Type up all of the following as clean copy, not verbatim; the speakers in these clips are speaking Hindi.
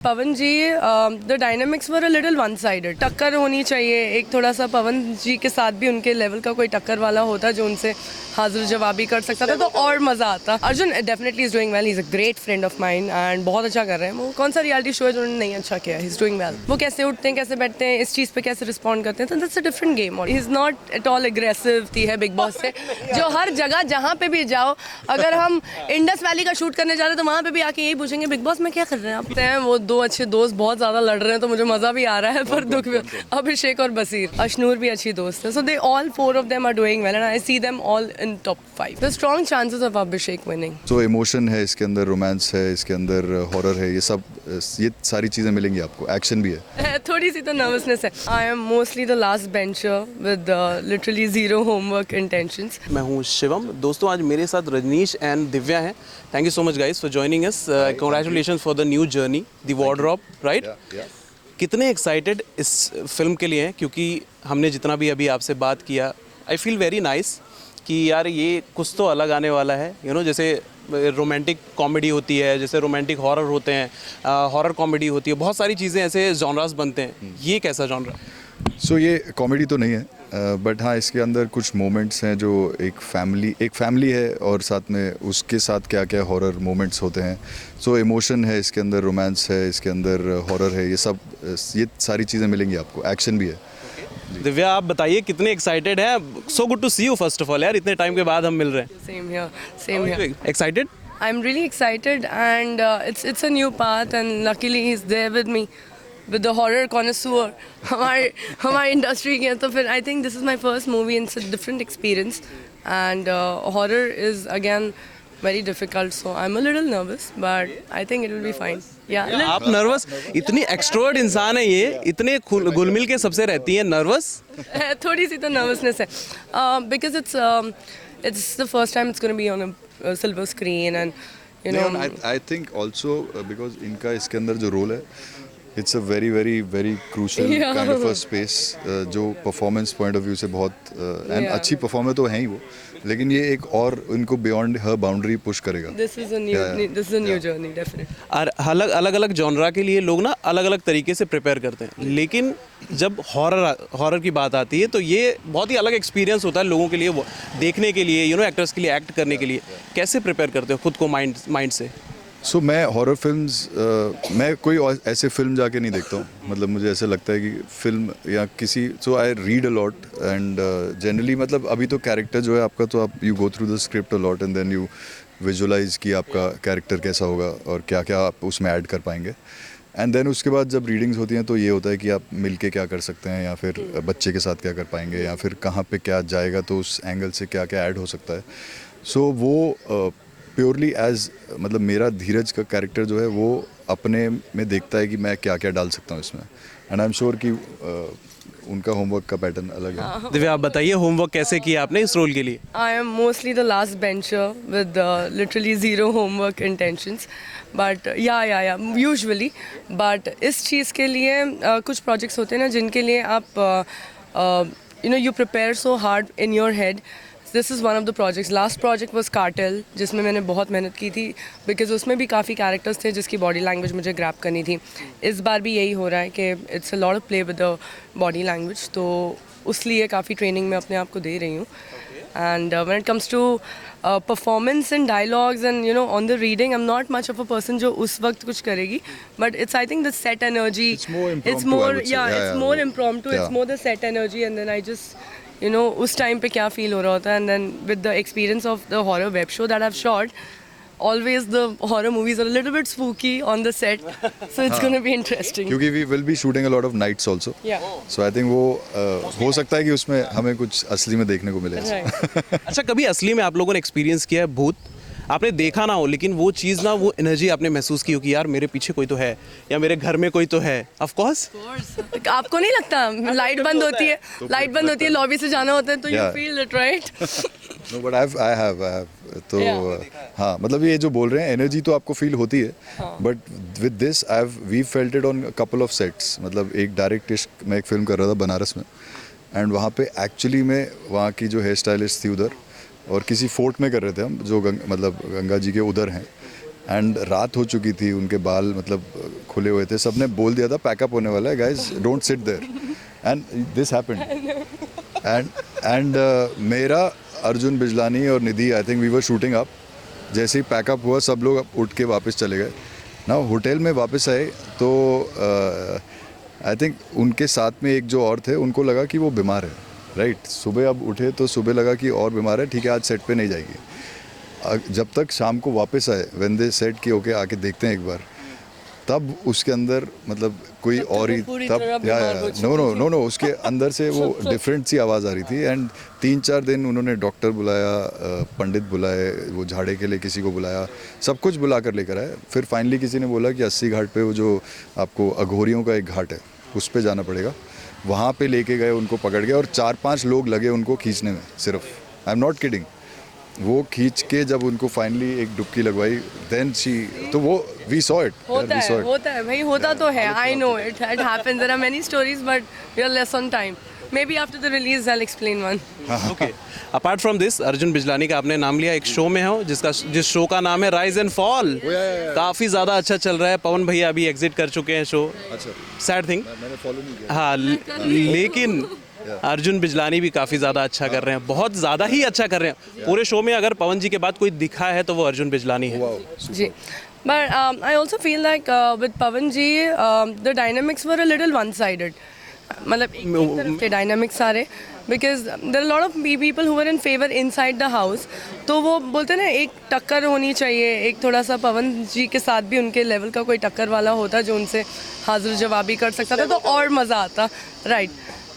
Pawan ji, the dynamics were a little one sided. टक्कर होनी चाहिए एक, थोड़ा सा पवन जी के साथ भी उनके लेवल का कोई टक्कर वाला होता जो उनसे हाजिर जवाबी कर सकता था तो और मज़ा आता। Arjun definitely is doing well, he is a great friend of mine and बहुत अच्छा कर रहे हैं। वो कौन सा रियलिटी शो है जो उन्होंने नहीं अच्छा किया, ही इज़ डूइंग वेल। वो कैसे उठते हैं, कैसे बैठते हैं, इस चीज़ पे कैसे रिस्पॉन्ड करते हैं, तो दैट्स अ डिफरेंट गेम। और he is not at all aggressive थी है बिग बॉस से, जो हर जगह जहाँ पे भी जाओ, अगर हम इंडस वैली का शूट करने जा रहे हैं तो वहाँ पे भी आके यही पूछेंगे बिग बॉस में क्या कर रहे हैं आप। हैं वो दो अच्छे दोस्त बहुत ज़्यादा लड़ रहे हैं तो मुझे मज़ा भी आ रहा है पर दुख भी। अभिषेक और बसीर, अशनूर भी अच्छी दोस्त है, so they all four of them are doing well and I see them all in top 5। The strong chances of Abhishek winning. तो इमोशन है इसके अंदर, रोमांस है इसके अंदर, हॉरर है, ये सब, ये सारी चीज़ें मिलेंगी आपको, एक्शन भी है। थोड़ी सी तो नर्वसनेस है। I am mostly the last bencher with literally zero homework intentions. मैं हूँ शिवम। दोस्तों आज मेरे साथ रजनीश एंड दिव्या हैं। Thank you so much guys for joining us. Congratulations for the new journey, the wardrobe, right? कितने एक्साइटेड इस फिल्म के लिए हैं? क्योंकि हमने जितना भी अभी आपसे बात किया, आई फील वेरी नाइस कि यार ये कुछ तो अलग आने वाला है। जैसे रोमांटिक कॉमेडी होती है, जैसे रोमांटिक हॉरर होते हैं, हॉरर कॉमेडी होती है, बहुत सारी चीज़ें ऐसे जॉनरास बनते हैं। ये कैसा जॉनरा? सो ये कॉमेडी तो नहीं है, बट हाँ इसके अंदर कुछ मोमेंट्स हैं जो एक फैमिली है और साथ में उसके साथ क्या क्या हॉरर मोमेंट्स होते हैं। सो इमोशन है इसके अंदर, रोमांस है इसके अंदर, हॉरर है, ये सब, ये सारी चीज़ें मिलेंगी आपको, एक्शन भी है। दिव्या आप बताइए कितने एक्साइटेड हैं? So good to see you first of all यार, इतने टाइम के बाद हम मिल रहे हैं। Same here. Excited? I'm really excited and it's a new path and luckily he's there with me, with the horror connoisseur हमारे इंडस्ट्री के। तो फिर I think this is my first movie and it's a different experience and horror is again very difficult, so I'm a little nervous but I think it will be fine. Yeah. आप नर्वस? इतनी एक्सट्रोवर्ट इंसान है ये, इतने घुल मिल के सबसे रहती है, नर्वस? थोड़ी सी तो नर्वसनेस है because it's the first time it's going to be on a silver screen and you know. I think also because इनका इसके अंदर जो रोल है, it's a very very very crucial kind of a space, जो परफॉर्मेंस पॉइंट ऑफ व्यू से बहुत एंड अच्छी परफॉर्मर तो हैं ही वो, लेकिन ये एक और इनको बियॉन्ड हर बाउंड्री पुश करेगा। This is a new journey definitely. और अलग अलग जॉनरा के लिए लोग ना अलग अलग तरीके से प्रिपेयर करते हैं, लेकिन जब हॉरर की बात आती है तो ये बहुत ही अलग एक्सपीरियंस होता है लोगों के लिए, वो देखने के लिए, एक्टर्स के लिए, एक्ट करने के लिए। कैसे प्रिपेयर करते हो खुद को माइंड से? सो मैं हॉरर फिल्म्स, मैं कोई ऐसे फिल्म जाके नहीं देखता हूँ, मतलब मुझे ऐसा लगता है कि फिल्म या किसी, so I read a lot and generally, मतलब अभी तो कैरेक्टर जो है आपका, तो आप you go through the script a lot and then you visualise कि आपका कैरेक्टर कैसा होगा और क्या क्या आप उसमें ऐड कर पाएंगे। एंड देन उसके बाद जब रीडिंग्स होती हैं तो ये होता है कि आप मिल के क्या कर सकते हैं, या फिर बच्चे के साथ क्या कर पाएंगे, या फिर कहाँ पे क्या जाएगा तो उस एंगल से क्या क्या ऐड हो सकता है। सो वो प्योरली एज, मतलब मेरा धीरज का कैरेक्टर जो है वो अपने में देखता है कि मैं क्या क्या डाल सकता हूँ इसमें, एंड आई एम श्योर कि उनका होमवर्क का पैटर्न अलग है। दिव्या आप बताइए होमवर्क कैसे किया आपने इस रोल के लिए? I am mostly the last bencher with literally zero homework intentions, but yeah usually, but इस चीज़ के लिए कुछ प्रोजेक्ट्स होते हैं ना जिनके लिए आप you prepare so hard in your head. This is one of the projects. Last project was Cartel, जिसमें मैंने बहुत मेहनत की थी बिकॉज उसमें भी काफ़ी कैरेक्टर्स थे जिसकी बॉडी लैंग्वेज मुझे ग्रैप करनी थी। इस बार भी यही हो रहा है कि it's a lot of play with the body language, तो उस लिए काफ़ी ट्रेनिंग मैं अपने आप को दे रही हूँ। And when it comes to performance and dialogues and on the reading, I am not much of a person जो उस वक्त कुछ करेगी, but it's I think the set energy, it's more impromptu, it's more the set energy and then I just उस टाइम पे क्या फील हो रहा होता है, and then with the experience of the horror web show that I have shot, always the horror movies are a little bit spooky on the set, so it's going to be interesting. क्योंकि we will be shooting a lot of nights also. Yeah. So I think वो हो सकता है कि उसमें हमें कुछ असली में देखने को मिले। अच्छा, कभी असली में आप लोगों ने एक्सपीरियंस किया है भूत? आपने देखा ना हो लेकिन वो चीज़ ना, वो एनर्जी आपने महसूस की हो कि यार मेरे पीछे कोई तो है या मेरे घर में कोई तो है? Of course. आपको नहीं लगता लाइट बंद होती है, लॉबी से जाना होता है तो you feel it, right? No, but I have तो हाँ, मतलब ये जो बोल रहे हैं एनर्जी तो आपको फील होती है, but with this we felt it on couple of sets. मतलब एक डायरेक्ट इश्क मैं एक फिल्म कर रहा था बनारस में, एंड वहाँ पे एक्चुअली में वहाँ की जो हेयर स्टाइलिस्ट थी उधर, और किसी फोर्ट में कर रहे थे हम जो मतलब गंगा जी के उधर हैं, एंड रात हो चुकी थी, उनके बाल मतलब खुले हुए थे, सबने बोल दिया था पैकअप होने वाला है guys, don't sit there, and this happened and मेरा, अर्जुन बिजलानी और Nidhi, I think we were shooting up, जैसे ही पैकअप हुआ सब लोग उठ के वापस चले गए ना। होटल में वापस आए तो आई थिंक उनके साथ में एक जो और थे, उनको लगा कि वो बीमार है, राइट। सुबह अब उठे तो सुबह लगा कि और बीमार है, ठीक है आज सेट पे नहीं जाएगी। जब तक शाम को वापस आए, व्हेन दे सेट कि ओके आके देखते हैं एक बार, तब उसके अंदर मतलब कोई और ही, तब नो उसके अंदर से वो डिफरेंट सी आवाज़ आ रही थी। एंड 3-4 दिन उन्होंने डॉक्टर बुलाया, पंडित बुलाए, वो झाड़े के लिए किसी को बुलाया, सब कुछ बुला कर लेकर आए। फिर फाइनली किसी ने बोला कि 80 घाट पे वो जो आपको अघोरियों का एक घाट है उस पे जाना पड़ेगा, वहाँ पे लेके गए, उनको पकड़ गए और 4-5 लोग लगे उनको खींचने में सिर्फ, आई एम नॉट किडिंग। वो खींच के जब उनको फाइनली एक डुबकी लगवाई, देन शी, तो वो वी सॉ इट, होता है भाई, होता तो है, I know it happens, there are many stories but we are less on time, may be after the release I will explain one. Okay, apart from this, Arjun Bijlani का आपने नाम लिया, एक शो में हो जिस शो का नाम है राइज एंड फॉल, काफ़ी ज़्यादा अच्छा चल रहा है। पवन भैया अभी एग्जिट कर चुके हैं शो, सैड थिंग, मैंने फॉलो नहीं किया। हाँ, लेकिन अर्जुन बिजलानी भी काफ़ी ज़्यादा अच्छा कर रहे हैं, बहुत ज़्यादा ही अच्छा कर रहे हैं। पूरे शो में अगर पवन जी के बाद कोई दिखा है तो वो अर्जुन बिजलानी है। जी, but I also feel like with Pawan ji the dynamics were a little one-sided. मतलब एक तरफ के dynamics सारे, because there are a lot of people who were in favor inside the house. तो वो बोलते हैं ना एक टक्कर होनी चाहिए, एक थोड़ा सा पवन जी के साथ भी उनके लेवल का कोई टक्कर वाला होता जो उनसे हाजिर जवाबी कर सकता था तो और मज़ा आता, राइट।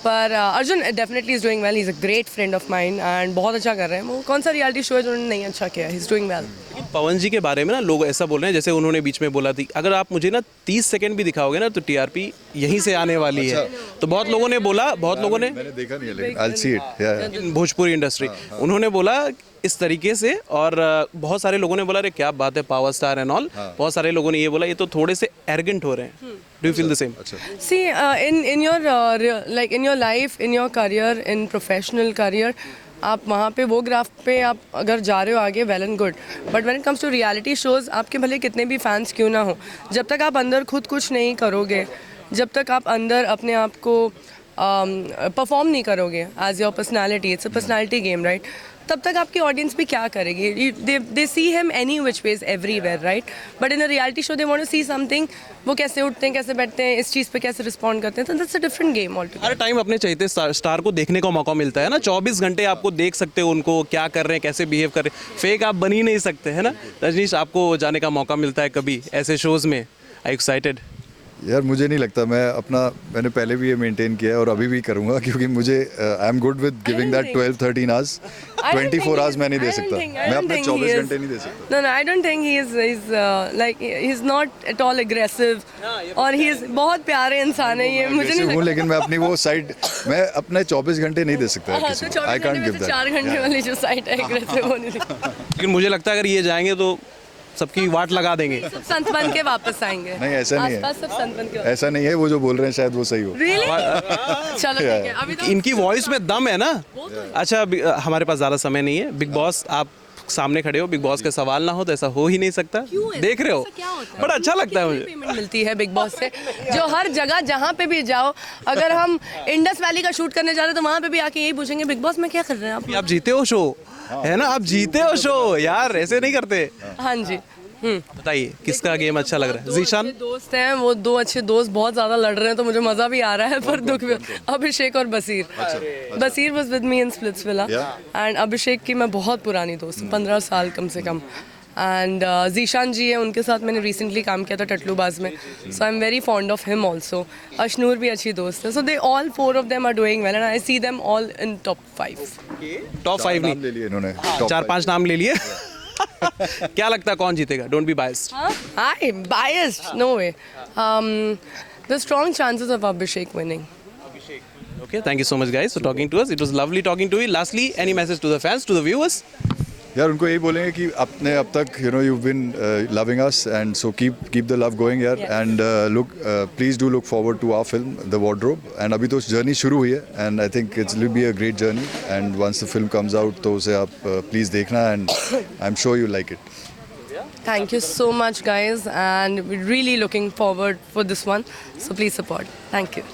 पर Arjun definitely is doing well, he is a great friend of mine and बहुत अच्छा कर रहे हैं। वो कौन सा रियलिटी शो है जो उन्होंने नहीं अच्छा किया, ही इज़ डूइंग वेल। पवन जी के बारे में ना लोग ऐसा बोल रहे हैं, जैसे उन्होंने बीच में बोला थी, अगर आप मुझे ना 30 सेकंड भी दिखाओगे ना तो टीआरपी यहीं से आने वाली है। तो बहुत लोगों ने बोला, बहुत लोगों ने, मैंने देखा नहीं है लेकिन I will see it, Bhojpuri industry, उन्होंने बोला इस तरीके से, और बहुत सारे लोगों ने बोला अरे क्या बात है पावर स्टार एंड ऑल, बहुत सारे लोगों ने ये बोला ये तो थोड़े से एरोगेंट हो रहे हैं। Do you feel the same? See, in your like in your life, in your career, in professional career, आप वहाँ पे वो ग्राफ पे आप अगर जा रहे हो आगे, well and good, but when it comes to reality shows, आपके भले कितने भी फैंस क्यों ना हो, जब तक आप अंदर खुद कुछ नहीं करोगे, जब तक आप अंदर अपने आप को परफॉर्म नहीं करोगे as your personality, it's a personality game, right, तब तक आपकी ऑडियंस भी क्या करेगी? They see him any which ways everywhere, right, but in a reality show they want to see something, वो कैसे उठते हैं, कैसे बैठते हैं, इस चीज़ पे कैसे रिस्पॉन्ड करते हैं, तो that's a different game altogether. Her time अपने चाहते स्टार को देखने का मौका मिलता है ना, 24 घंटे आपको देख सकते हो उनको क्या कर रहे हैं, कैसे बिहेव कर रहे हैं, फेक आप बन ही नहीं सकते, है ना। रजनीश, आपको जाने का मौका मिलता है कभी ऐसे शोज़ में? आई एक्साइटेड? यार मुझे नहीं लगता, मैंने पहले भी ये मेंटेन किया है और अभी भी करूंगा, क्योंकि मुझे I am good with giving that 12-13 hours, 24 hours मैं नहीं दे सकता, मैं अपने 24 घंटे नहीं दे सकता। No, I don't think he's like he's not at all aggressive, और he's बहुत प्यारे इंसान है ये, मुझे नहीं हूँ, लेकिन मैं अपनी वो साइड, मैं अपने 24 घंटे नहीं दे सकता लगता। किसी तो को, 24 आई कांट घंटे गिव में से दैट। 4 घंटे वाली जो साइड है aggressive होने लगी। लेकिन मुझे लगता है अगर ये जाएंगे तो सबकी वाट लगा देंगे। सब संत बन के वापस आएंगे। नहीं, ऐसा नहीं है। आसपास सब संत बन के ऐसा नहीं है, वो जो बोल रहे हैं शायद वो सही हो। Really? चलो ठीक है, अभी तो इनकी वॉइस में दम है ना। अच्छा, हमारे पास ज़्यादा समय नहीं है। बिग बॉस, आप सामने खड़े हो, बिग बॉस के सवाल ना हो तो ऐसा हो ही नहीं सकता। देख रहे हो, बड़ा अच्छा लगता है मुझे। पेमेंट मिलती है बिग बॉस से, जो हर जगह जहाँ पे भी जाओ, अगर हम इंडस वैली का शूट करने जा रहे हैं तो वहाँ पे भी आके यही पूछेंगे बिग बॉस में क्या कर रहे हैं आप? आप जीते हो शो, है ना, आप जीते हो शो यार, ऐसे नहीं करते। हाँ जी। बताइए किसका गेम अच्छा लग रहा है? जीशान? दोस्त हैं वो, 2 अच्छे दोस्त बहुत ज्यादा लड़ रहे हैं तो मुझे मजा भी आ रहा है, पर दुख भी। अभिषेक और Baseer. Baseer was with me in Splitsvilla, and Abhishek की मैं बहुत पुरानी दोस्त हूँ, 15 साल कम से कम। एंड जीशान जी है, उनके साथ मैंने रिसेंटली काम किया था टटलूबाज में, so I am very fond of him also. Ashnoor भी अच्छी दोस्त है, so they all 4 of them are doing well and I see them all in top 5। Top 5 नाम ले लिए इन्होंने, top 4-5 नाम ले लिए। क्या लगता है कौन जीतेगा? Don't be biased. I biased? No way. The strong chances of Abhishek winning. Okay, thank you so much guys for talking to us. It was lovely talking to you. Lastly, any message to the fans, to the viewers? यार उनको यही बोलेंगे कि आपने अब तक you've been loving us, and so keep the love going यार, and look please do look forward to our film The Wardrobe, and अभी तो journey शुरू हुई है, and I think it will be a great journey, and once the film comes out तो उसे आप please देखना, and I'm sure you like it. Thank you so much, guys, and we're really looking forward for this one. So please support. Thank you.